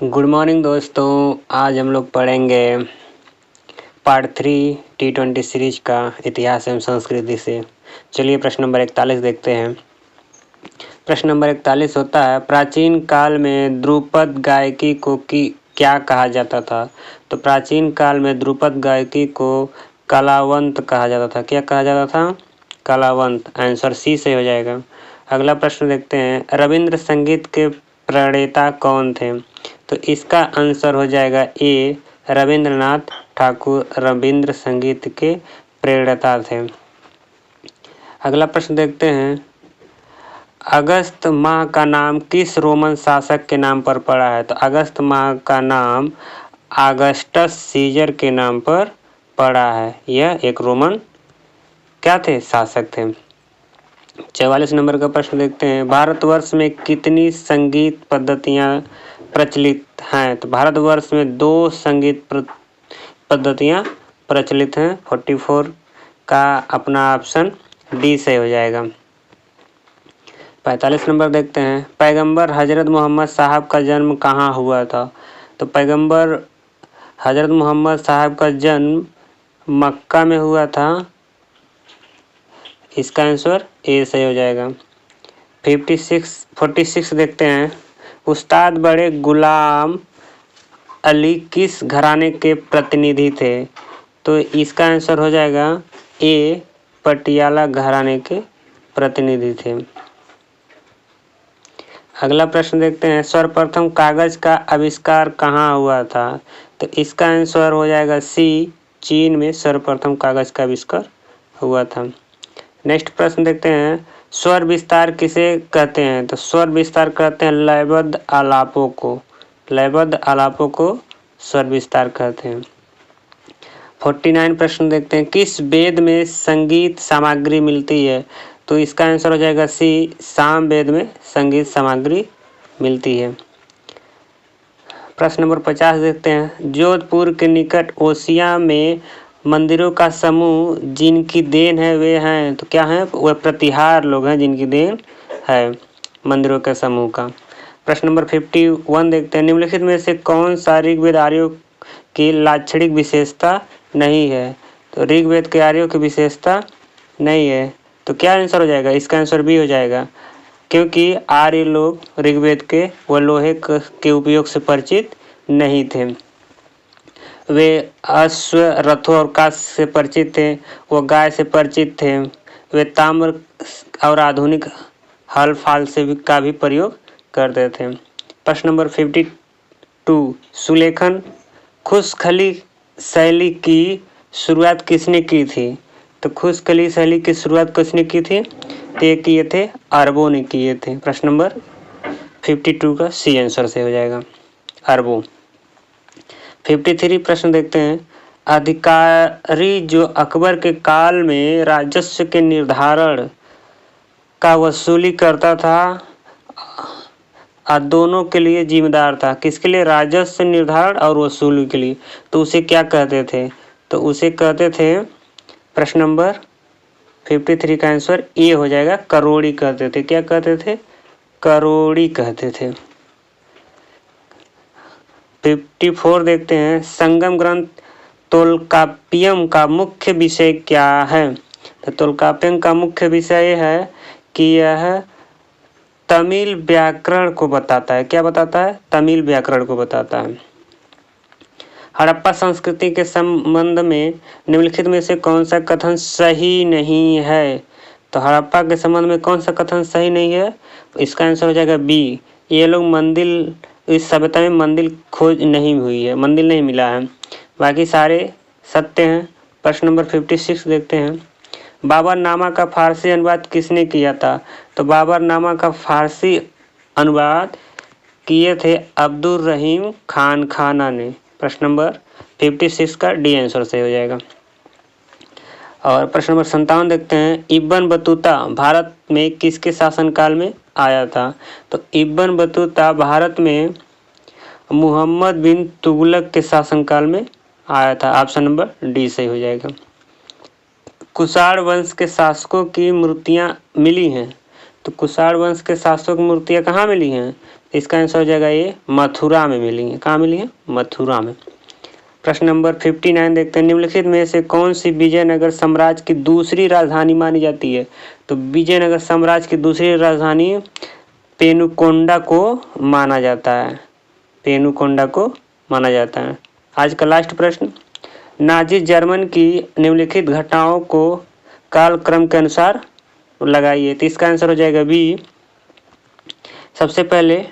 Good morning दोस्तों, आज हम लोग पढ़ेंगे पार्ट 3 T20 सीरीज का इतिहास एवं संस्कृति से। चलिए प्रश्न नंबर 41 देखते हैं। प्रश्न नंबर 41 होता है, प्राचीन काल में ध्रुपद गायकी को क्या कहा जाता था? तो प्राचीन काल में ध्रुपद गायकी को कलावंत कहा जाता था। क्या कहा जाता था? कलावंत। आंसर सी से हो जाएगा। अगला प्रश्न देखते हैं, रविंद्र संगीत के प्रणेता कौन थे? तो इसका आंसर हो जाएगा ए, रविंद्रनाथ ठाकुर रविंद्र संगीत के प्रणेता थे। अगला प्रश्न देखते हैं, अगस्त माह का नाम किस रोमन शासक के नाम पर पड़ा है? तो अगस्त माह का नाम अगस्टस सीजर के नाम पर पड़ा है। यह एक रोमन क्या थे? शासक थे। 44 नंबर का प्रश्न देखते हैं, भारतवर्ष में कितनी संगीत पद्धतियां प्रचलित हैं? तो भारतवर्ष में 2 संगीत पद्धतियां प्रचलित हैं। 44 का अपना ऑप्शन डी से हो जाएगा। 45 नंबर देखते हैं, पैगंबर हजरत मोहम्मद साहब का जन्म कहाँ हुआ था? तो पैगंबर हजरत मोहम्मद साहब का जन्म मक्का में हुआ था। इसका आंसर ए सही हो जाएगा। 46 देखते हैं, उस्ताद बड़े गुलाम अली किस घराने के प्रतिनिधि थे? तो इसका आंसर हो जाएगा ए, पटियाला घराने के प्रतिनिधि थे। अगला प्रश्न देखते हैं, सर्वप्रथम कागज का आविष्कार कहाँ हुआ था? तो इसका आंसर हो जाएगा सी, चीन में सर्वप्रथम कागज का आविष्कार हुआ था। नेक्स्ट प्रश्न देखते हैं, स्वर विस्तार किसे कहते हैं? तो स्वर विस्तार कहते हैं लयबद्ध आलापों को। लयबद्ध आलापों को स्वर विस्तार कहते हैं। 49 प्रश्न देखते हैं, किस वेद में संगीत सामग्री मिलती है? तो इसका आंसर हो जाएगा सी, साम वेद में संगीत सामग्री मिलती है। प्रश्न नंबर 50 देखते हैं, जोधपुर के निकट ओसिया में मंदिरों का समूह जिनकी देन है वे हैं? तो क्या हैं? वे प्रतिहार लोग हैं जिनकी देन है मंदिरों के समूह का। प्रश्न नंबर 51 देखते हैं, निम्नलिखित में से कौन सा ऋग्वेद आर्यों की लाक्षणिक विशेषता नहीं है? तो ऋग्वेद के आर्यों की विशेषता नहीं है, तो क्या आंसर हो जाएगा? इसका आंसर बी हो जाएगा, क्योंकि आर्य लोग ऋग्वेद के व लोहे के उपयोग से परिचित नहीं थे। वे अश्व, रथों और काष्ठ से परिचित थे, वो गाय से परिचित थे, वे ताम्र और आधुनिक हल फाल से का भी प्रयोग करते थे। प्रश्न नंबर 52, सुलेखन खुशखली शैली की शुरुआत किसने की थी? तो खुशखली शैली की शुरुआत किसने की थी? ये किए थे अरबों ने किए थे। प्रश्न नंबर 52 का सी आंसर से हो जाएगा, अरबों। 53 प्रश्न देखते हैं, अधिकारी जो अकबर के काल में राजस्व के निर्धारण का वसूली करता था, दोनों के लिए जिम्मेदार था। किसके लिए? राजस्व निर्धारण और वसूली के लिए। तो उसे क्या कहते थे? तो उसे कहते थे, प्रश्न नंबर 53 का आंसर ए हो जाएगा, करोड़ी कहते थे। क्या कहते थे? करोड़ी कहते थे। 54 देखते हैं, संगम ग्रंथ तोलकाप्पियम का मुख्य विषय क्या है? तो तोलकाप्पियम का मुख्य विषय है कि यह तमिल व्याकरण को बताता है। क्या बताता है? तमिल व्याकरण को बताता है। हड़प्पा संस्कृति के संबंध में निम्नलिखित में से कौन सा कथन सही नहीं है? तो हड़प्पा के संबंध में कौन सा कथन सही नहीं है? इसका आंसर हो जाएगा बी, ये लोग मंदिर, इस सभ्यता में मंदिर खोज नहीं हुई है, मंदिर नहीं मिला है, बाकी सारे सत्य हैं। प्रश्न नंबर 56 देखते हैं, बाबरनामा का फारसी अनुवाद किसने किया था? तो बाबरनामा का फारसी अनुवाद किए थे अब्दुल रहीम खान खाना ने। प्रश्न नंबर 56 का डी आंसर से हो जाएगा। और प्रश्न नंबर 57 देखते हैं, इब्न बतूता भारत में किसके शासनकाल में आया था? तो इब्न बतूता भारत में मुहम्मद बिन तुगलक के शासनकाल में आया था। ऑप्शन नंबर डी सही हो जाएगा। कुषाण वंश के शासकों की मूर्तियां मिली हैं। तो कुषाण वंश के शासकों की मूर्तियां कहाँ मिली हैं? इसका आंसर हो जाएगा ये मथुरा में मिली है। कहाँ मिली है? मथुरा में। प्रश्न नंबर 59 देखते हैं, निम्नलिखित में से कौन सी विजयनगर साम्राज्य की दूसरी राजधानी मानी जाती है? तो विजयनगर साम्राज्य की दूसरी राजधानी पेनुकोंडा को माना जाता है। पेनुकोंडा को माना जाता है। आज का लास्ट प्रश्न, नाजी जर्मन की निम्नलिखित घटनाओं को कालक्रम के अनुसार लगाइए। तो इसका आंसर हो जाएगा बी। सबसे पहले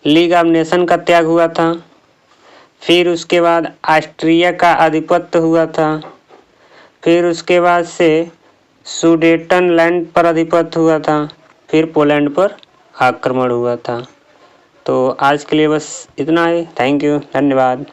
लीग ऑफ नेशन का त्याग हुआ था, फिर उसके बाद ऑस्ट्रिया का आधिपत्य हुआ था, फिर उसके बाद से सुडेटनलैंड पर आधिपत्य हुआ था, फिर पोलैंड पर आक्रमण हुआ था। तो आज के लिए बस इतना ही। थैंक यू, धन्यवाद।